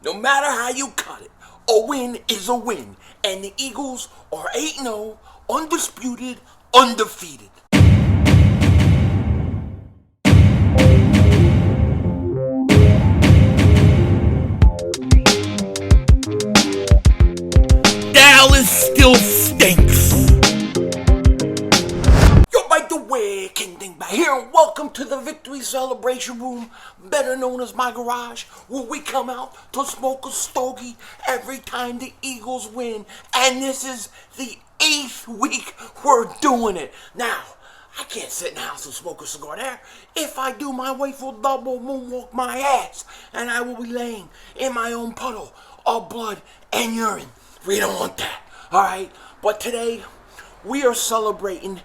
No matter how you cut it, a win is a win. And the Eagles are 8-0, undisputed, undefeated. Dallas still stinks. Yo, by the way, King Dingbat here, and welcome to the Victory Celebration Room, better known as my garage, where we come out to smoke a stogie every time the Eagles win. And this is the 8th week we're doing it. Now, I can't sit in the house and smoke a cigar there. If I do, my wife will double moonwalk my ass, and I will be laying in my own puddle of blood and urine. We don't want that, alright? But today, we are celebrating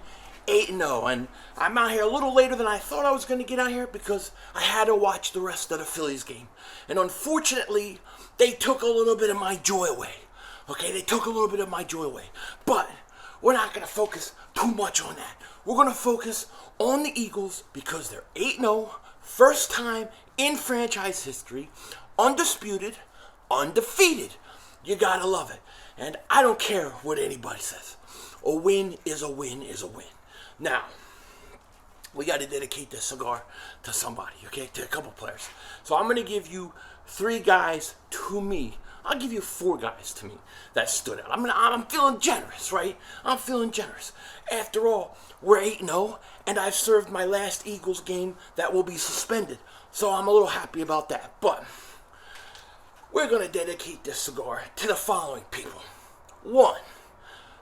8-0, and I'm out here a little later than I thought I was going to get out here because I had to watch the rest of the Phillies game. And unfortunately, they took a little bit of my joy away. Okay, they took a little bit of my joy away. But we're not going to focus too much on that. We're going to focus on the Eagles because they're 8-0, first time in franchise history, undisputed, undefeated. You gotta love it. And I don't care what anybody says. A win is a win is a win. Now, we got to dedicate this cigar to somebody, okay? To a couple players. So I'm going to give you 3 guys to me. I'll give you 4 guys to me that stood out. I'm feeling generous, right? I'm feeling generous. After all, we're 8-0, and I've served my last Eagles game that will be suspended. So I'm a little happy about that. But we're going to dedicate this cigar to the following people. 1,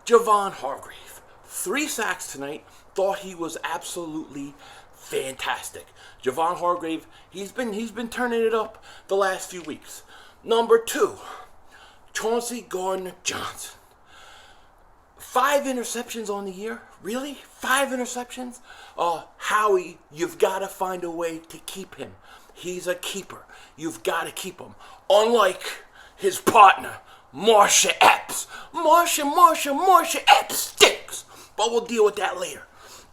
Javon Hargrave. 3 sacks tonight. Thought he was absolutely fantastic. Javon Hargrave, he's been turning it up the last few weeks. Number 2, Chauncey Gardner-Johnson. 5 interceptions on the year? Really? 5 interceptions? Howie, you've got to find a way to keep him. He's a keeper. You've got to keep him. Unlike his partner, Marsha Epps. Marsha Epps stinks. But we'll deal with that later.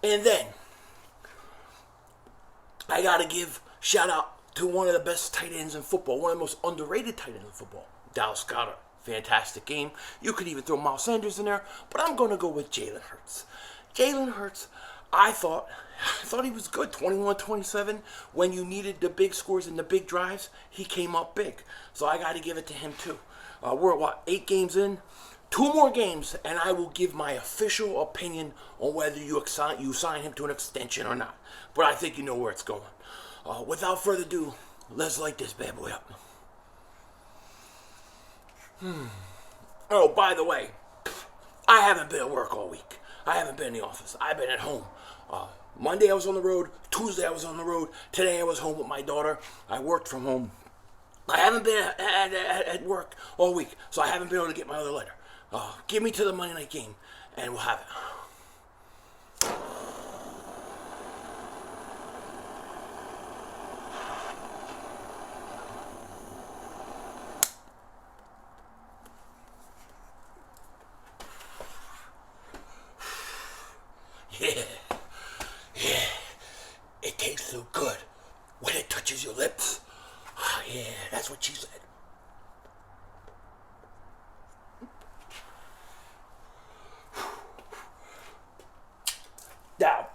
And then, I got to give shout out to one of the best tight ends in football. One of the most underrated tight ends in football. Dallas Goedert. Fantastic game. You could even throw Miles Sanders in there. But I'm going to go with Jalen Hurts. Jalen Hurts, I thought he was good. 21-27. When you needed the big scores and the big drives, he came up big. So I got to give it to him too. We're 8 games in? 2 more games, and I will give my official opinion on whether you sign him to an extension or not. But I think you know where it's going. Without further ado, let's light this bad boy up. Oh, by the way, I haven't been at work all week. I haven't been in the office. I've been at home. Monday I was on the road. Tuesday I was on the road. Today I was home with my daughter. I worked from home. I haven't been at work all week, so I haven't been able to get my other letter. Give me to the Monday night game, and we'll have it. Yeah, it tastes so good when it touches your lips. Yeah, that's what she said. Now,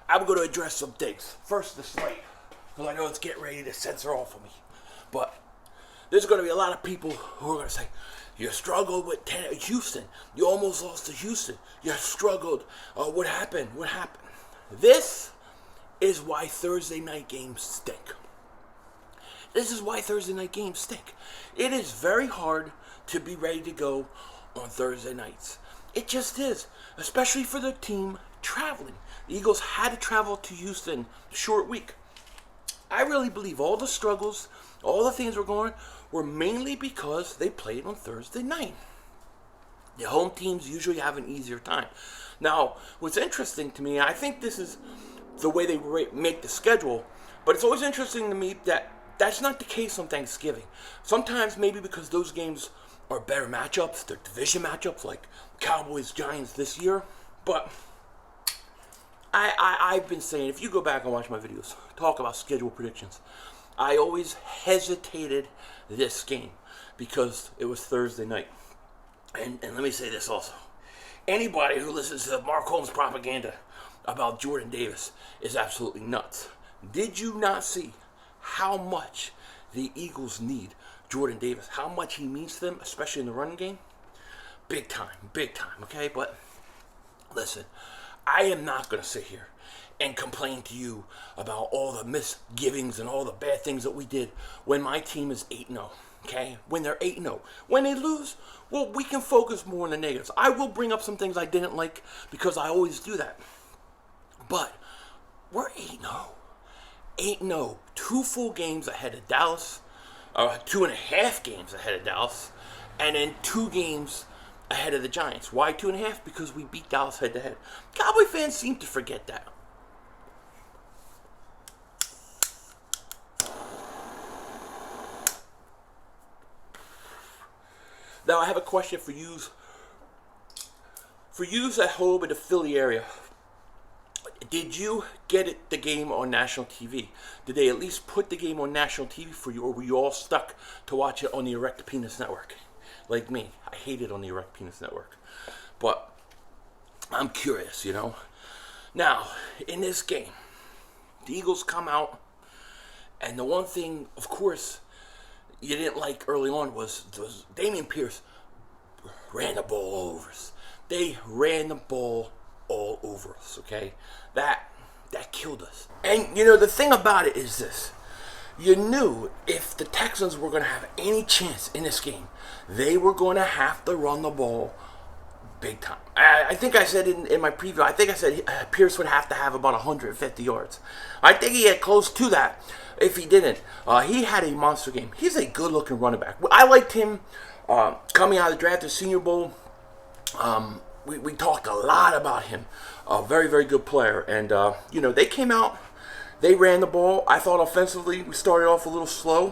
I'm going to address some things. First, the slate, because I know it's getting ready to censor off of me. But there's going to be a lot of people who are going to say, you struggled with Houston. You almost lost to Houston. You struggled. What happened? What happened? This is why Thursday night games stink. This is why Thursday night games stink. It is very hard to be ready to go on Thursday nights. It just is, especially for the team traveling. The Eagles had to travel to Houston, short week. I really believe all the struggles, all the things were mainly because they played on Thursday night. The home teams usually have an easier time. Now, what's interesting to me, I think this is the way they make the schedule, but it's always interesting to me that that's not the case on Thanksgiving. Sometimes maybe because those games are better matchups, they're division matchups like Cowboys-Giants this year, but I've been saying, if you go back and watch my videos, talk about schedule predictions, I always hesitated this game because it was Thursday night. And let me say this also. Anybody who listens to Mark Holmes' propaganda about Jordan Davis is absolutely nuts. Did you not see how much the Eagles need Jordan Davis? How much he means to them, especially in the running game? Big time, okay? But listen, I am not going to sit here and complain to you about all the misgivings and all the bad things that we did when my team is 8-0, okay? When they're 8-0. When they lose, well, we can focus more on the negatives. I will bring up some things I didn't like because I always do that. But we're 8-0. 8-0. 2 full games ahead of Dallas. 2.5 games ahead of Dallas. And then 2 games ahead of the Giants. Why 2.5? Because we beat Dallas head-to-head. Cowboy fans seem to forget that. Now I have a question for you. For you at home in the Philly area, did you get the game on national TV? Did they at least put the game on national TV for you, or were you all stuck to watch it on the Erect Penis Network? Like me, I hate it on the Erect Penis Network. But I'm curious, Now, in this game, the Eagles come out, and the one thing, of course, you didn't like early on was Dameon Pierce ran the ball all over us. They ran the ball all over us, okay? That killed us. And, the thing about it is this. You knew if the Texans were going to have any chance in this game, they were going to have to run the ball big time. I think I said in my preview, I think I said Pierce would have to have about 150 yards. I think he had close to that if he didn't. He had a monster game. He's a good-looking running back. I liked him coming out of the draft, the Senior Bowl. We talked a lot about him. A very, very good player. And, they came out. They ran the ball. I thought offensively we started off a little slow.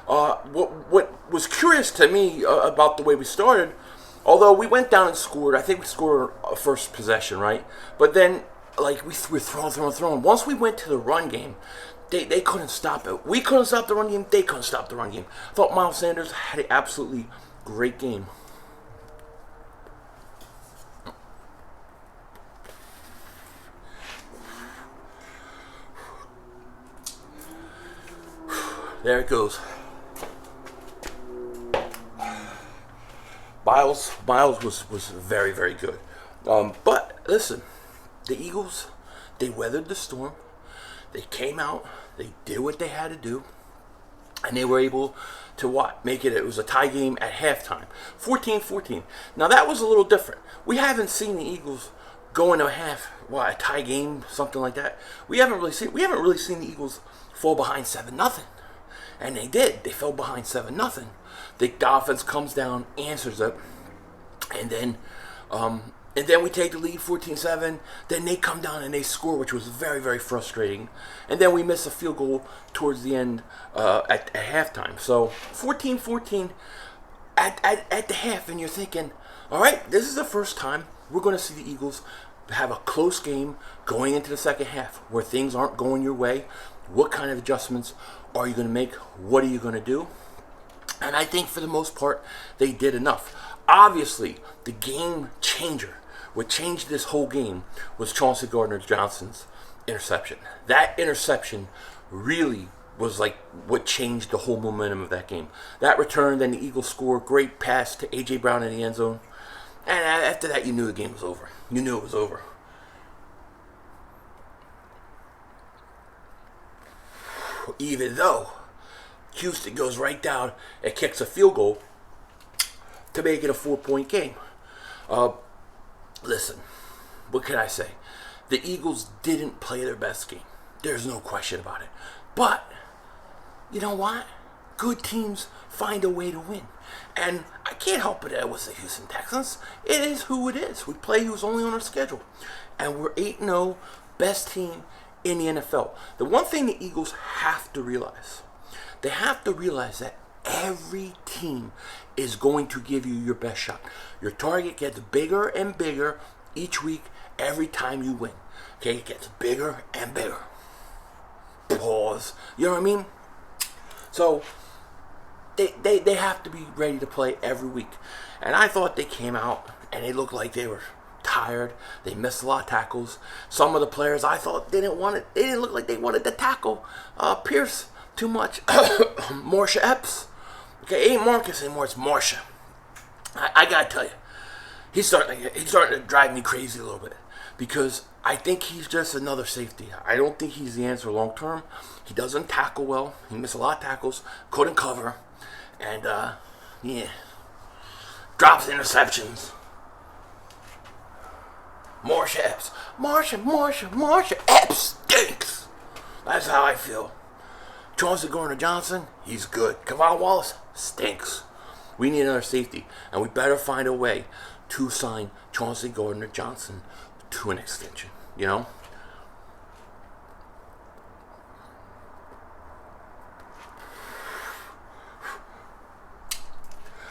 What was curious to me about the way we started, although we went down and scored, I think we scored a first possession, right? But then, we were throwing. Once we went to the run game, they couldn't stop it. We couldn't stop the run game. They couldn't stop the run game. I thought Miles Sanders had an absolutely great game. There it goes. Miles was very, very good. But listen, the Eagles, they weathered the storm. They came out. They did what they had to do. And they were able to what? It was a tie game at halftime. 14-14. Now that was a little different. We haven't seen the Eagles go into a tie game, something like that. We haven't really seen the Eagles fall behind 7-0. And they did. They fell behind 7-0. The offense comes down, answers it, and then we take the lead 14-7. Then they come down and they score, which was very, very frustrating. And then we miss a field goal towards the end at halftime. So 14-14 at the half, and you're thinking, all right, this is the first time we're going to see the Eagles have a close game going into the second half where things aren't going your way. What kind of adjustments are you going to make? What are you going to do? And I think for the most part, they did enough. Obviously, the game changer, what changed this whole game, was Chauncey Gardner-Johnson's interception. That interception really was what changed the whole momentum of that game. That return, then the Eagles score, great pass to A.J. Brown in the end zone. And after that, you knew the game was over. You knew it was over. Even though Houston goes right down and kicks a field goal to make it a 4-point game. Listen, what can I say? The Eagles didn't play their best game. There's no question about it. But, you know what? Good teams find a way to win. And I can't help it that it was the Houston Texans. It is who it is. We play who's only on our schedule. And we're 8-0, best team in the NFL. The one thing the Eagles have to realize, they have to realize that every team is going to give you your best shot. Your target gets bigger and bigger each week, every time you win. Okay, it gets bigger and bigger. Pause. You know what I mean? So they have to be ready to play every week. And I thought they came out and they looked like they were tired. They missed a lot of tackles. Some of the players I thought didn't want it. They didn't look like they wanted to tackle Pierce too much. Marsha Epps. Okay, it ain't Marcus anymore. It's Marsha. I gotta tell you, he's starting to drive me crazy a little bit because I think he's just another safety. I don't think he's the answer long term. He doesn't tackle well. He missed a lot of tackles. Couldn't cover, and yeah, drops interceptions. Marsha Epps. Marsha Epps stinks. That's how I feel. Chauncey Gardner-Johnson, he's good. Kevon Wallace stinks. We need another safety, and we better find a way to sign Chauncey Gardner-Johnson to an extension. You know?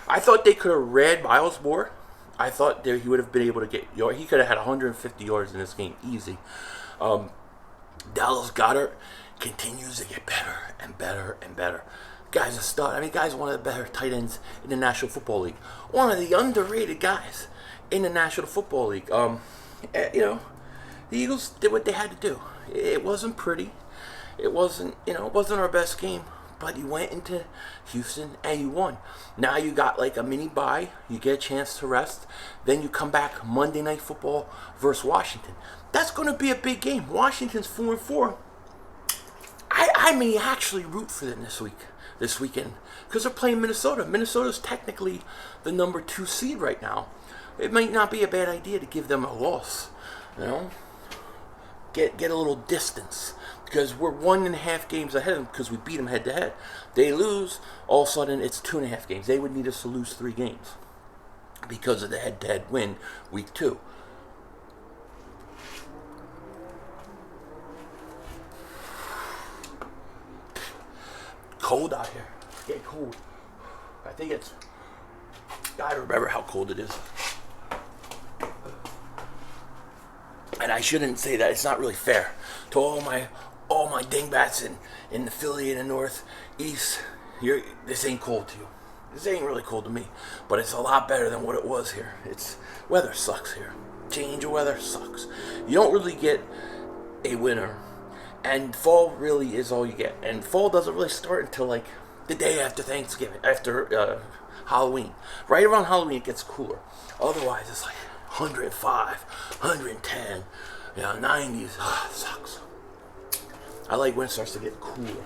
I thought they could have read Miles more. I thought he would have been able to get yards. He could have had 150 yards in this game, easy. Dallas Goedert continues to get better and better and better. Guy's a stud. I mean, guy's one of the better tight ends in the National Football League. One of the underrated guys in the National Football League. You know, the Eagles did what they had to do. It wasn't pretty. It wasn't our best game. But you went into Houston and you won. Now you got like a mini bye. You get a chance to rest. Then you come back Monday Night Football versus Washington. That's going to be a big game. Washington's 4-4. I may actually root for them this weekend, because they're playing Minnesota. Minnesota's technically the number 2 seed right now. It might not be a bad idea to give them a loss. You know, get a little distance. Because we're 1.5 games ahead of them because we beat them head to head. They lose, all of a sudden it's 2.5 games. They would need us to lose 3 games because of the head to head win week 2. Cold out here. It's getting cold. I think it's. I remember how cold it is. And I shouldn't say that. It's not really fair to all my dingbats in the Philly and the Northeast. This ain't cold to you. This ain't really cold to me, but it's a lot better than what it was here. Weather sucks here. Change of weather sucks. You don't really get a winter, and fall really is all you get. And fall doesn't really start until like the day after Thanksgiving, after Halloween. Right around Halloween it gets cooler. Otherwise it's like 105, 110, 90s. It sucks. I like when it starts to get cooler.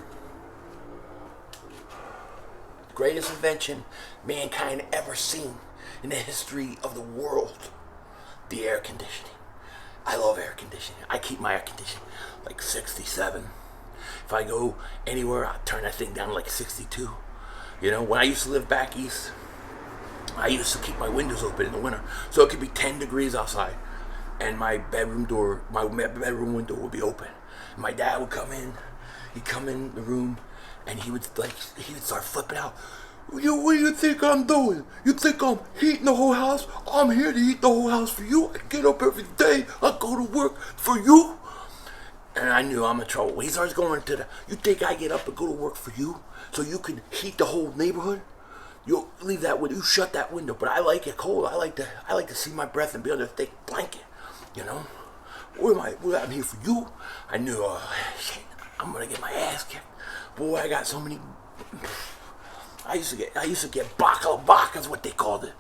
Greatest invention mankind ever seen in the history of the world. The air conditioning. I love air conditioning. I keep my air conditioning like 67. If I go anywhere, I turn that thing down to like 62. You know, when I used to live back east, I used to keep my windows open in the winter, so it could be 10 degrees outside, and my bedroom window would be open. And my dad would come in. He'd come in the room, and he would start flipping out. What do you think I'm doing? You think I'm heating the whole house? I'm here to heat the whole house for you. I get up every day. I go to work for you. And I knew I'm in trouble. When he starts going to you think I get up and go to work for you so you can heat the whole neighborhood? You leave that window. You shut that window. But I like it cold. I like to see my breath and be under a thick blanket. You know, I'm here for you. I knew, shit, I'm gonna get my ass kicked. Boy, I got so many. I used to get baka is what they called it.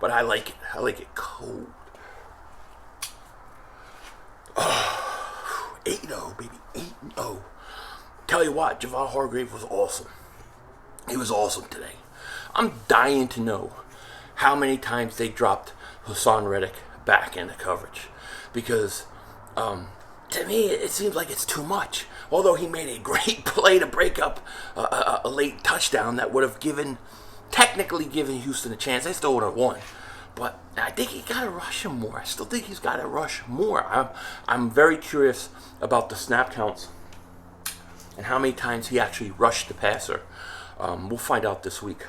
But I like it. I like it cold. 8-0, baby. 8-0. Tell you what, Javon Hargrave was awesome. He was awesome today. I'm dying to know how many times they dropped Hassan Reddick back into coverage. Because, to me, it seems like it's too much. Although he made a great play to break up a late touchdown that would have technically given Houston a chance. They still would have won. But I think he got to rush him more. I still think he's got to rush more. I'm very curious about the snap counts and how many times he actually rushed the passer. We'll find out this week.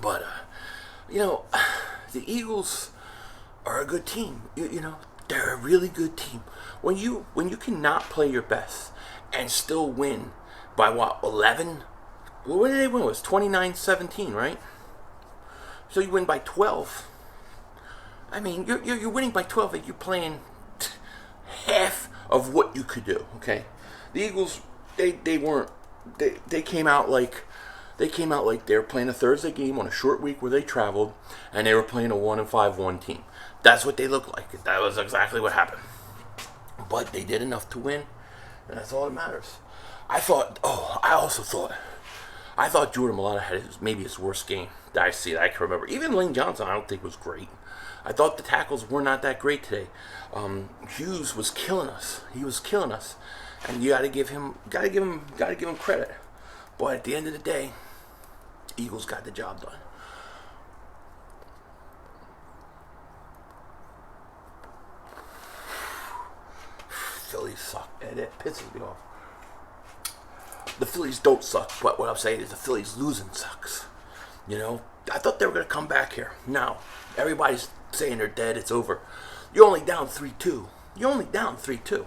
But, the Eagles are a good team. You know, They're a really good team. When you cannot play your best and still win by what, 11? Well, what did they win? It was 29-17, right? So you win by 12. I mean, you're winning by 12 and you're playing half of what you could do, okay? The Eagles, they came out like they were playing a Thursday game on a short week where they traveled, and they were playing a 1-5-1 team. That's what they looked like. That was exactly what happened. But they did enough to win, and that's all that matters. I thought Jordan Mailata had maybe his worst game that I can remember. Even Lane Johnson, I don't think was great. I thought the tackles were not that great today. Hughes was killing us. He was killing us, and you got to give him credit. But at the end of the day, Eagles got the job done. Phillies suck, and it pisses me off. The Phillies don't suck, but what I'm saying is the Phillies losing sucks. You know, I thought they were going to come back here. No, everybody's saying they're dead. It's over. You're only down 3-2. You're only down 3-2.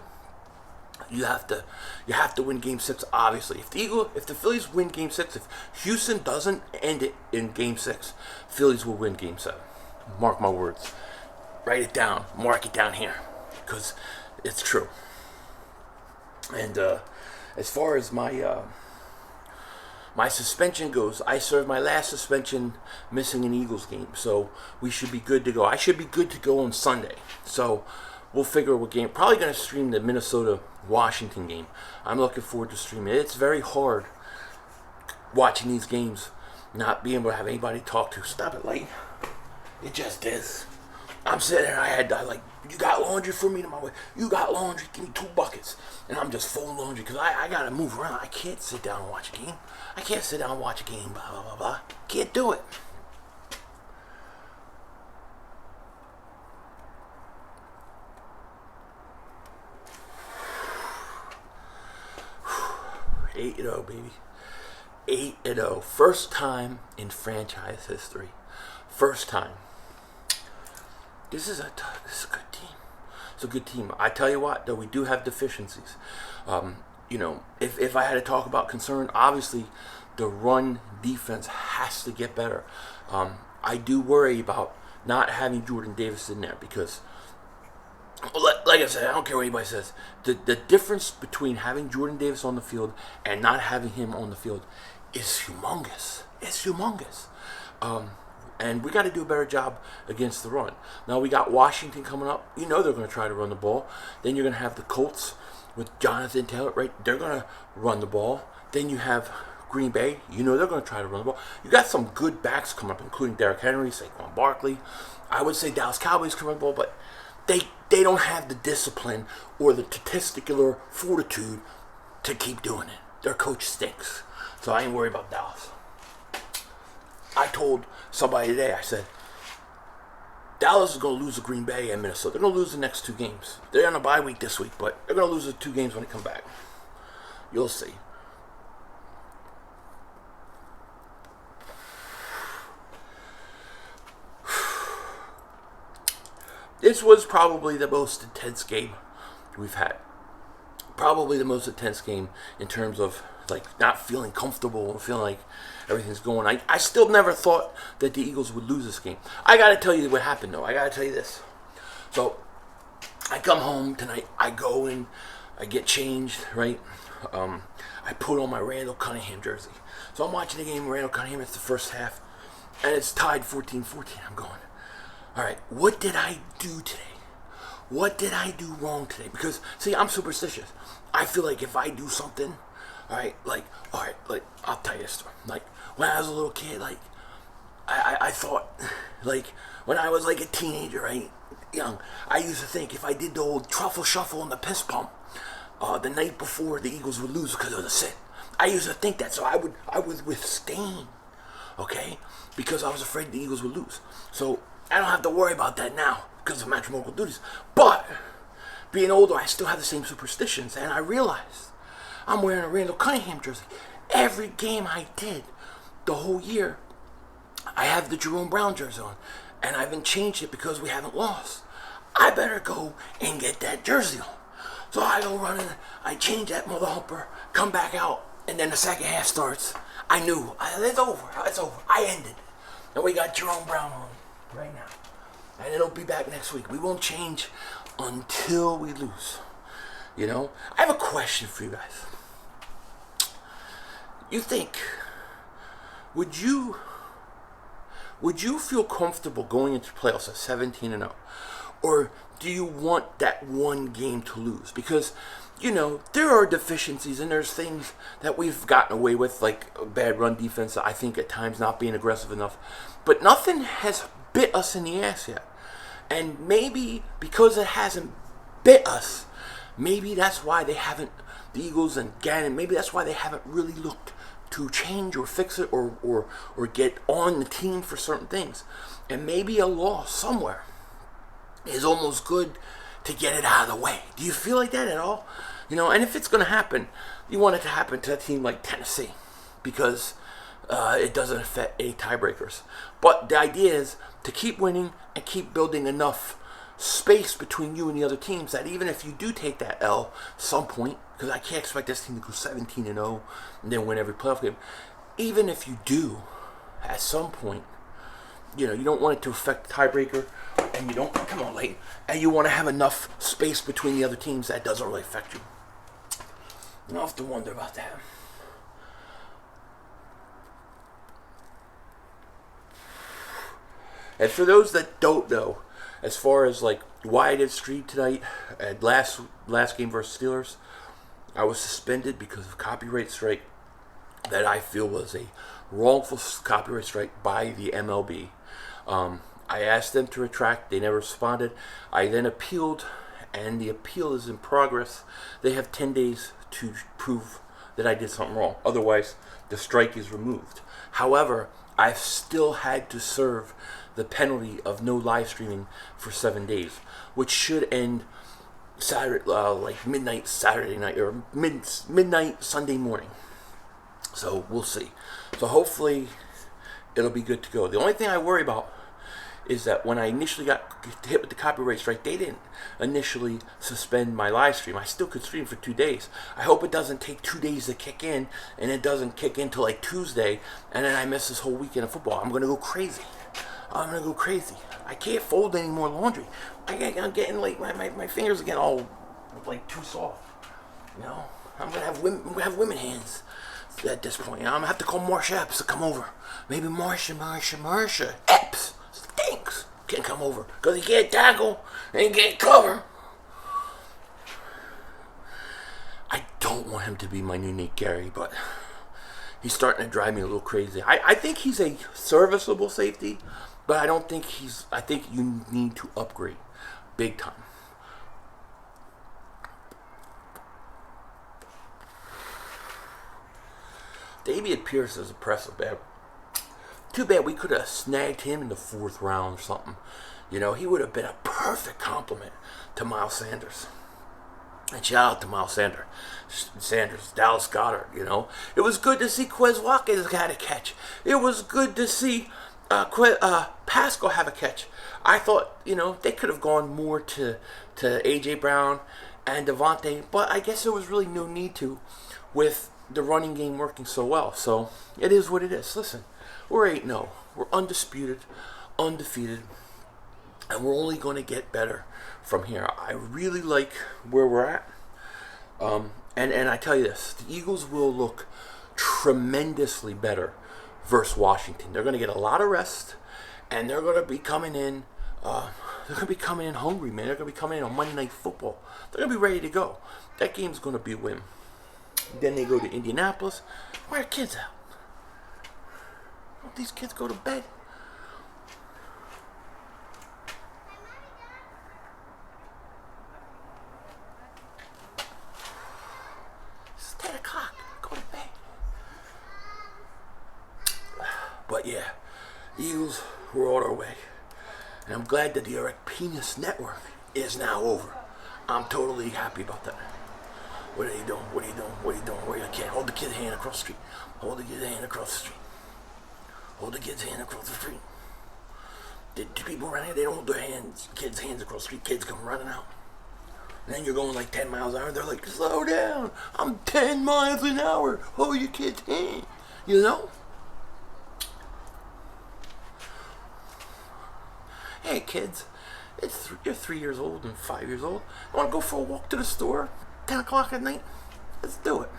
You have to win Game 6. Obviously, if the Phillies win Game 6, if Houston doesn't end it in Game 6, Phillies will win Game 7. Mark my words. Write it down. Mark it down here, because it's true. And as far as my suspension goes, I served my last suspension missing an Eagles game, so we should be good to go. I should be good to go on Sunday. So we'll figure what game. Probably going to stream the Minnesota-Washington game. I'm looking forward to streaming it. It's very hard watching these games, not being able to have anybody to talk to. Stop it, Light. It just is. I'm sitting there, I like, you got laundry for me? My way. You got laundry? Give me 2 buckets. And I'm just folding laundry because I got to move around. I can't sit down and watch a game. I can't sit down and watch a game, blah, blah, blah, blah. Can't do it. Eight 8-0, baby. 8-0. First time in franchise history. First time. This is a good team. It's a good team. I tell you what, though, we do have deficiencies. You know, if I had to talk about concern, obviously the run defense has to get better. I do worry about not having Jordan Davis in there because, like I said, I don't care what anybody says. The difference between having Jordan Davis on the field and not having him on the field is humongous. It's humongous. And we got to do a better job against the run. Now we got Washington coming up. You know they're going to try to run the ball. Then you're going to have the Colts with Jonathan Taylor, right? They're going to run the ball. Then you have Green Bay. You know they're going to try to run the ball. You got some good backs coming up, including Derrick Henry, Saquon Barkley. I would say Dallas Cowboys can run the ball, but they don't have the discipline or the testicular fortitude to keep doing it. Their coach stinks. So I ain't worried about Dallas. I told somebody today, I said, Dallas is going to lose to Green Bay and Minnesota. They're going to lose the next 2 games. They're on a bye week this week, but they're going to lose the 2 games when they come back. You'll see. This was probably the most intense game we've had. Probably the most intense game in terms of like not feeling comfortable and feeling like everything's going. I still never thought that the Eagles would lose this game. I got to tell you what happened, though. I got to tell you this. So I come home tonight. I go in. I get changed, right? I put on my Randall Cunningham jersey. So I'm watching the game. Randall Cunningham. It's the first half. And it's tied 14-14. I'm going, all right, what did I do today? What did I do wrong today? Because, see, I'm superstitious. I feel like if I do something, all right, I'll tell you a story. Like, when I was a little kid, like, I thought, like, when I was, like, a teenager, right, young, I used to think if I did the old truffle shuffle and the piss pump the night before the Eagles would lose because it was a sit. I used to think that, so I would withstand, okay, because I was afraid the Eagles would lose. So I don't have to worry about that now because of matrimonial duties. But being older, I still have the same superstitions, and I realized I'm wearing a Randall Cunningham jersey. Every game I did the whole year, I have the Jerome Brown jersey on, and I haven't changed it because we haven't lost. I better go and get that jersey on. So I go running, I change that mother humper, come back out, and then the second half starts. I knew, it's over, I ended. And we got Jerome Brown on right now. And it'll be back next week. We won't change until we lose. You know? I have a question for you guys. You think, would you feel comfortable going into playoffs at 17-0? Or do you want that one game to lose? Because, you know, there are deficiencies and there's things that we've gotten away with, like a bad run defense, I think at times not being aggressive enough. But nothing has bit us in the ass yet. And maybe because it hasn't bit us, maybe that's why they haven't, the Eagles and Gannon, maybe that's why they haven't really looked to change or fix it or get on the team for certain things. And maybe a loss somewhere is almost good to get it out of the way. Do you feel like that at all? You know, and if it's going to happen, you want it to happen to a team like Tennessee because it doesn't affect any tiebreakers. But the idea is to keep winning and keep building enough space between you and the other teams that even if you do take that L some point, because I can't expect this team to go 17-0 and then win every playoff game. Even if you do, at some point, you know, you don't want it to affect the tiebreaker, and you don't, come on, late, and you want to have enough space between the other teams that doesn't really affect you. You don't have to wonder about that. And for those that don't know, as far as like why I did stream tonight at last game versus Steelers, I was suspended because of copyright strike that I feel was a wrongful copyright strike by the MLB. I asked them to retract. They never responded. I then appealed, and the appeal is in progress. They have 10 days to prove that I did something wrong. Otherwise, the strike is removed. However, I've still had to serve the penalty of no live streaming for 7 days, which should end Saturday, like midnight Saturday night or midnight Sunday morning. So we'll see. So hopefully it'll be good to go. The only thing I worry about is that when I initially got hit with the copyright strike, they didn't initially suspend my live stream. I still could stream for 2 days. I hope it doesn't take 2 days to kick in, and it doesn't kick in till like Tuesday, and then I miss this whole weekend of football. I'm going to go crazy. I can't fold any more laundry. I'm getting like, my fingers are getting all like too soft. You know, I'm going to have women hands at this point. I'm going to have to call Marsha Epps to come over. Maybe Marsha Epps stinks can come over because he can't tackle and he can't cover. I don't want him to be my new Nate Gary, but he's starting to drive me a little crazy. I think he's a serviceable safety, but I think you need to upgrade big time. David Pierce is impressive, man. Too bad we could have snagged him in the 4th round or something. You know, he would have been a perfect complement to Miles Sanders. And shout out to Miles Sanders, Dallas Goedert, you know. It was good to see Quez Watkins had a catch. It was good to see Pascal have a catch. I thought, you know, they could have gone more to A.J. Brown and Devontae, but I guess there was really no need to with the running game working so well. So it is what it is. Listen, we're 8-0. We're undisputed, undefeated, and we're only going to get better from here. I really like where we're at. And I tell you this, the Eagles will look tremendously better versus Washington. They're going to get a lot of rest, and they're going to be coming in. They're going to be coming in hungry, man. They're going to be coming in on Monday Night Football. They're going to be ready to go. That game's going to be a win. Then they go to Indianapolis. Where are kids at? Don't these kids go to bed? It's 10 o'clock. Go to bed. But yeah, Eagles, we're on our way. And I'm glad that the Erect Penis Network is now over. I'm totally happy about that. What are you doing? What are you doing? What are you doing? Where you can't hold the kid's hand across the street. Hold the kid's hand across the street. Hold the kid's hand across the street. people running, they don't hold their hands, kids' hands across the street, kids come running out. And then you're going like 10 miles an hour, they're like, slow down, I'm 10 miles an hour, hold your kid's hand, you know? Hey kids, you're 3 years old and 5 years old. You want to go for a walk to the store, 10 o'clock at night? Let's do it.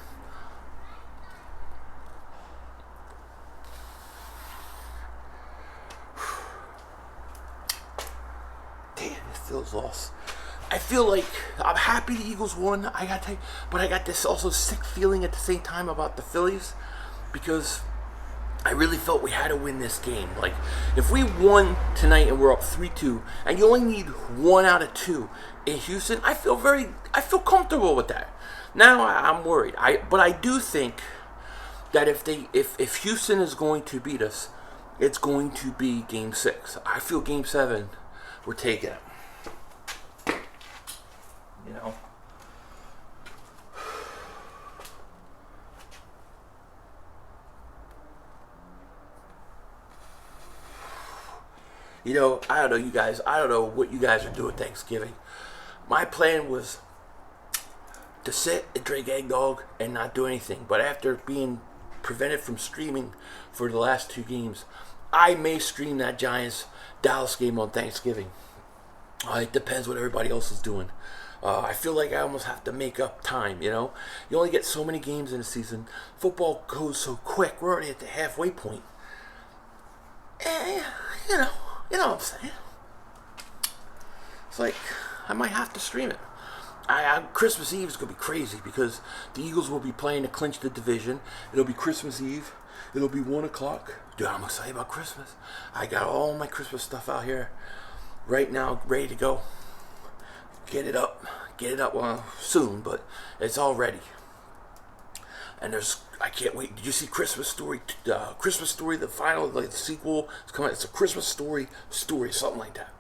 Damn, it feels lost. I feel like I'm happy the Eagles won. But I got this also sick feeling at the same time about the Phillies, because I really felt we had to win this game. Like, if we won tonight and we're up 3-2, and you only need 1 out of 2 in Houston, I feel comfortable with that. Now I'm worried. But I do think that if Houston is going to beat us, it's going to be Game 6. I feel Game 7, we're taking it. You know. You know, I don't know, you guys. I don't know what you guys are doing Thanksgiving. My plan was to sit and drink eggnog and not do anything. But after being prevented from streaming for the last 2 games, I may stream that Giants-Dallas game on Thanksgiving. It depends what everybody else is doing. I feel like I almost have to make up time, you know? You only get so many games in a season. Football goes so quick. We're already at the halfway point. You know what I'm saying? It's like, I might have to stream it. Christmas Eve is going to be crazy because the Eagles will be playing to clinch the division. It'll be Christmas Eve. It'll be 1 o'clock. Dude, I'm excited about Christmas. I got all my Christmas stuff out here right now, ready to go. Get it up. Well, soon, but it's all ready. And I can't wait. Did you see Christmas Story? Christmas Story, the final, like the sequel, is coming out. It's a Christmas Story, something like that.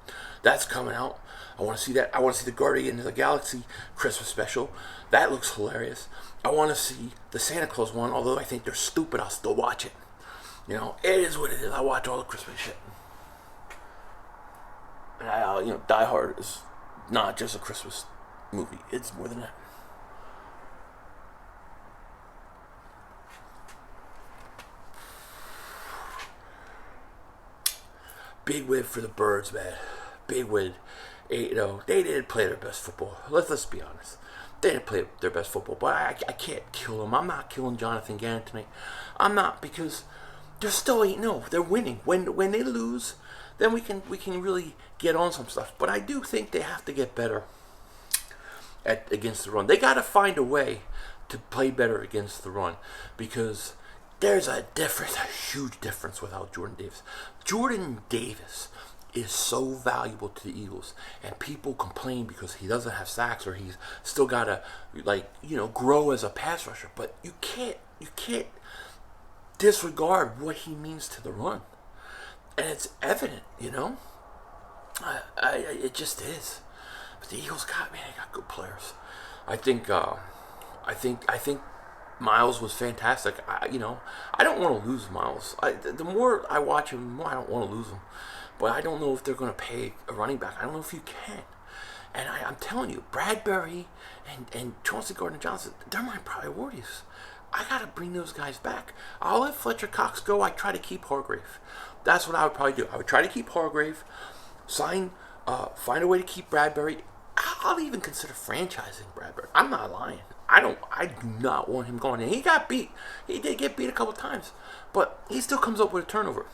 That's coming out. I want to see that. I want to see the Guardians of the Galaxy Christmas special. That looks hilarious. I want to see the Santa Claus one, although I think they're stupid. I'll still watch it. You know, it is what it is. I watch all the Christmas shit. And Die Hard is not just a Christmas movie. It's more than that. Big win for the Birds, man. Big win. They didn't play their best football. Let's be honest. They didn't play their best football, but I can't kill them. I'm not killing Jonathan Gannon tonight. I'm not, because they're still 8-0. They're winning. When they lose, then we can really get on some stuff. But I do think they have to get better against the run. They got to find a way to play better against the run, because there's a huge difference without Jordan Davis. Jordan Davis is so valuable to the Eagles, and people complain because he doesn't have sacks, or he's still got to grow as a pass rusher. But you can't disregard what he means to the run, and it's evident, you know. It just is. But the Eagles got good players. I think Miles was fantastic. I don't want to lose Miles. The more I watch him, the more I don't want to lose him. But I don't know if they're going to pay a running back. I don't know if you can. And I'm telling you, Bradbury and Chauncey Gardner-Johnson, they're my priorities. I got to bring those guys back. I'll let Fletcher Cox go. I try to keep Hargrave. That's what I would probably do. I would try to keep Hargrave, find a way to keep Bradbury. I'll even consider franchising Bradbury. I'm not lying. I do not want him going. And he got beat. He did get beat a couple times. But he still comes up with a turnover.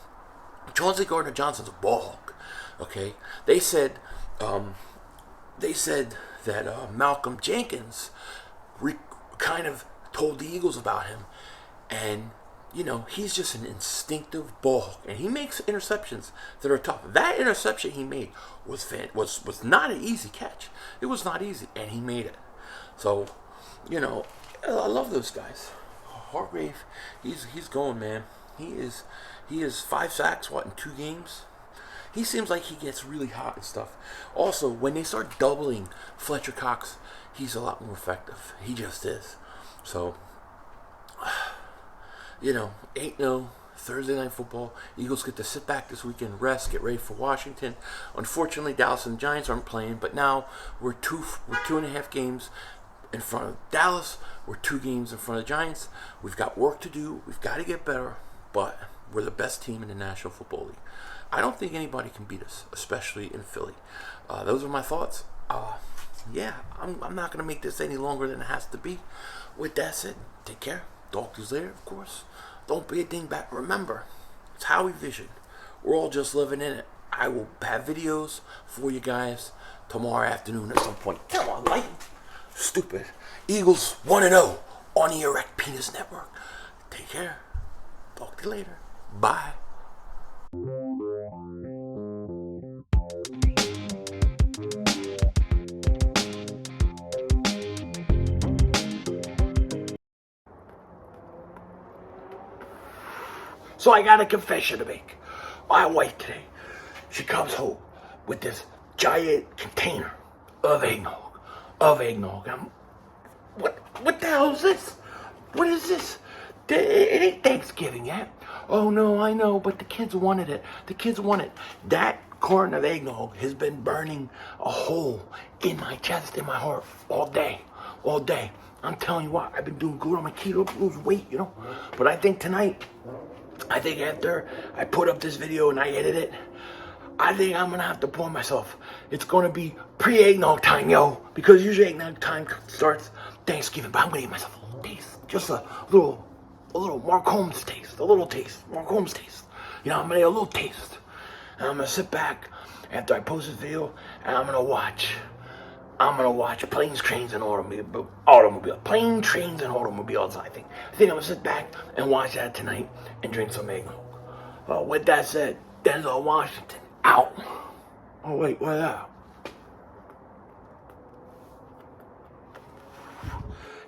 Chauncey Gardner-Johnson's a ball hawk. Okay? They said that Malcolm Jenkins kind of told the Eagles about him. And, he's just an instinctive ball hawk. And he makes interceptions that are tough. That interception he made was not an easy catch. It was not easy. And he made it. So, I love those guys. Hargrave, he's going, man. He is 5 sacks, in 2 games? He seems like he gets really hot and stuff. Also, when they start doubling Fletcher Cox, he's a lot more effective. He just is. So, 8-0, Thursday night football. Eagles get to sit back this weekend, rest, get ready for Washington. Unfortunately, Dallas and the Giants aren't playing, but now we're 2.5 games in front of Dallas. We're 2 games in front of the Giants. We've got work to do. We've got to get better, but we're the best team in the National Football League. I don't think anybody can beat us, especially in Philly. Those are my thoughts. Yeah, I'm not going to make this any longer than it has to be. With that said, take care. Doctor's there, of course. Don't be a dingbat. Remember, it's Howie Vision. We're all just living in it. I will have videos for you guys tomorrow afternoon at some point. Come on, light. Stupid. Eagles 1-0 on the Erect Penis Network. Take care. Talk to you later. Bye. So I got a confession to make. My wife today, she comes home with this giant container of eggnog. What the hell is this? What is this? It ain't Thanksgiving yet. Oh no, I know, but the kids wanted it. The kids want it. That carton of eggnog has been burning a hole in my chest, in my heart, all day. All day. I'm telling you what, I've been doing good on my keto to lose weight, you know. But I think tonight, after I put up this video and I edit it, I think I'm gonna have to pour myself. It's gonna be pre-eggnog time, yo. Because usually eggnog time starts Thanksgiving, but I'm gonna give myself a little taste. Just a little Mark Holmes taste. A little taste. Mark Holmes taste. You know, I'm gonna get a little taste. And I'm gonna sit back after I post this video and I'm gonna watch Planes, Trains, and Automobiles. Planes, Trains, and Automobiles, I think. I think I'm gonna sit back and watch that tonight and drink some eggnog. With that said, Denzel Washington, out. Oh, wait, what is that?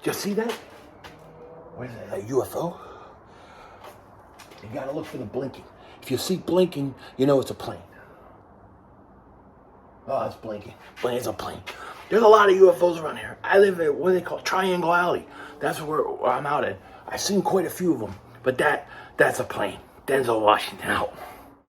Did you see that? What is that, a UFO? You gotta look for the blinking. If you see blinking, you know it's a plane. Oh, it's blinking. It's a plane. There's a lot of UFOs around here. I live in what they call Triangle Alley. That's where I'm out at. I've seen quite a few of them, but that's a plane. Denzel Washington out.